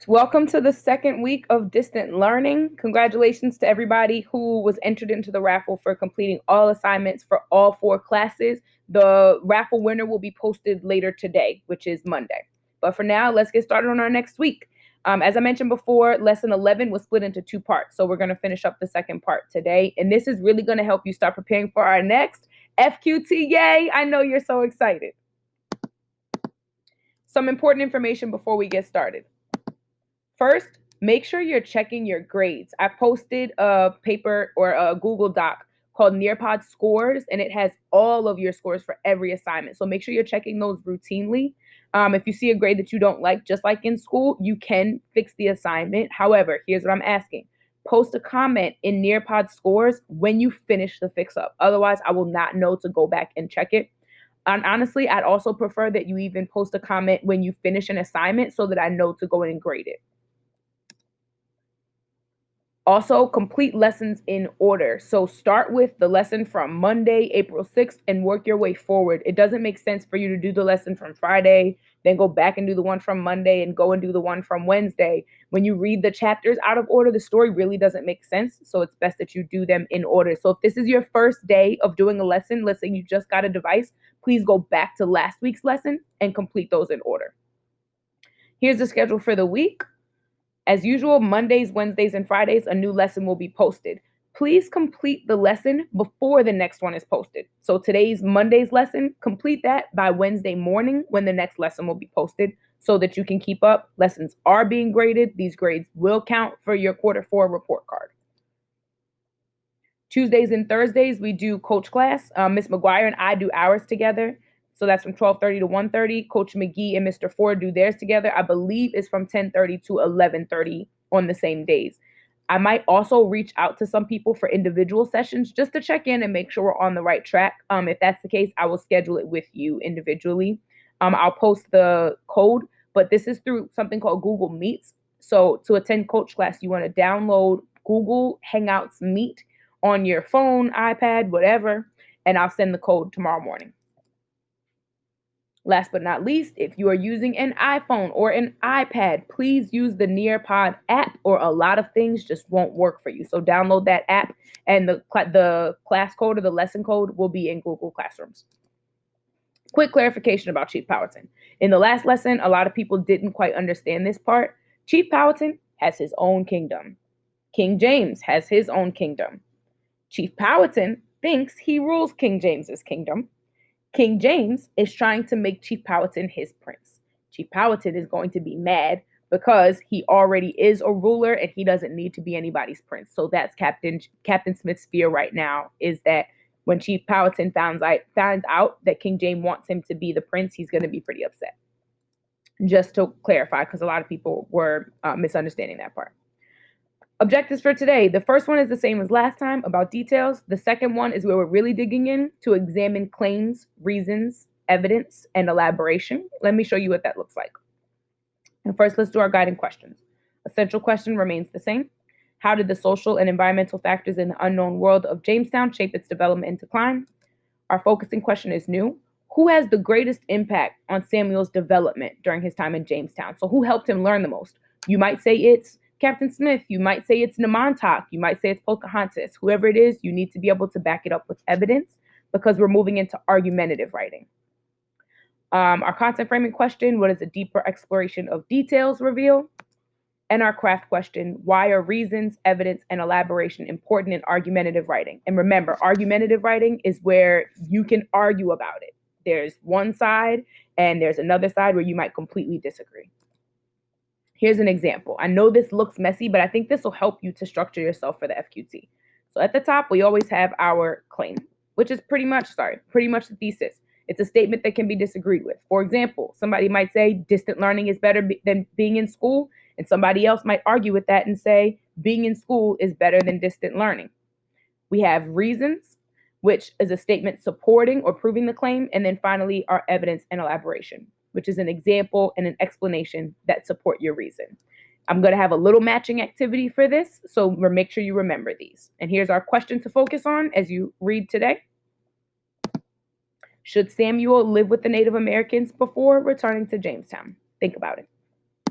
Welcome to the second week of distant learning. Congratulations to everybody who was entered into the raffle for completing all assignments for all 4 classes. The raffle winner will be posted later today, which is Monday. But for now, let's get started on our next week. As I mentioned before, lesson 11 was split into 2 parts. So we're going to finish up the second part today. And this is really going to help you start preparing for our next FQT. Yay! I know you're so excited. Some important information before we get started. First, make sure you're checking your grades. I posted a paper or a Google Doc called Nearpod Scores, and it has all of your scores for every assignment. So make sure you're checking those routinely. If you see a grade that you don't like, just like in school, you can fix the assignment. However, here's what I'm asking. Post a comment in Nearpod Scores when you finish the fix up. Otherwise, I will not know to go back and check it. And honestly, I'd also prefer that you even post a comment when you finish an assignment so that I know to go in and grade it. Also, complete lessons in order. So start with the lesson from Monday, April 6th, and work your way forward. It doesn't make sense for you to do the lesson from Friday, then go back and do the one from Monday, and go and do the one from Wednesday. When you read the chapters out of order, the story really doesn't make sense. So it's best that you do them in order. So if this is your first day of doing a lesson, let's say you just got a device, please go back to last week's lesson and complete those in order. Here's the schedule for the week. As usual, Mondays, Wednesdays, and Fridays, a new lesson will be posted. Please complete the lesson before the next one is posted. So today's Monday's lesson, complete that by Wednesday morning when the next lesson will be posted so that you can keep up. Lessons are being graded. These grades will count for your Q4 report card. Tuesdays and Thursdays, we do coach class. Miss McGuire and I do ours together. So that's from 12:30 to 1:30. Coach McGee and Mr. Ford do theirs together. I believe it's from 10:30 to 11:30 on the same days. I might also reach out to some people for individual sessions just to check in and make sure we're on the right track. If that's the case, I will schedule it with you individually. I'll post the code, but this is through something called Google Meets. So to attend coach class, you want to download Google Hangouts Meet on your phone, iPad, whatever, and I'll send the code tomorrow morning. Last but not least, if you are using an iPhone or an iPad, please use the Nearpod app, or a lot of things just won't work for you. So download that app, and the class code or the lesson code will be in Google Classrooms. Quick clarification about Chief Powhatan. In the last lesson, a lot of people didn't quite understand this part. Chief Powhatan has his own kingdom. King James has his own kingdom. Chief Powhatan thinks he rules King James's kingdom. King James is trying to make Chief Powhatan his prince. Chief Powhatan is going to be mad because he already is a ruler and he doesn't need to be anybody's prince. So that's Captain Smith's fear right now, is that when Chief Powhatan finds out that King James wants him to be the prince, he's going to be pretty upset. Just to clarify, because a lot of people were misunderstanding that part. Objectives for today. The first one is the same as last time, about details. The second one is where we're really digging in to examine claims, reasons, evidence, and elaboration. Let me show you what that looks like. And first, let's do our guiding questions. Essential question remains the same. How did the social and environmental factors in the unknown world of Jamestown shape its development and decline? Our focusing question is new. Who has the greatest impact on Samuel's development during his time in Jamestown? So who helped him learn the most? You might say it's Captain Smith, you might say it's Namontauk, you might say it's Pocahontas. Whoever it is, you need to be able to back it up with evidence, because we're moving into argumentative writing. Our content framing question, what does a deeper exploration of details reveal? And our craft question, why are reasons, evidence, and elaboration important in argumentative writing? And remember, argumentative writing is where you can argue about it. There's one side and there's another side where you might completely disagree. Here's an example. I know this looks messy, but I think this will help you to structure yourself for the FQT. So at the top, we always have our claim, which is pretty much the thesis. It's a statement that can be disagreed with. For example, somebody might say distant learning is better than being in school, and somebody else might argue with that and say being in school is better than distant learning. We have reasons, which is a statement supporting or proving the claim, and then finally our evidence and elaboration, which is an example and an explanation that support your reason. I'm going to have a little matching activity for this, so make sure you remember these. And here's our question to focus on as you read today. Should Samuel live with the Native Americans before returning to Jamestown? Think about it.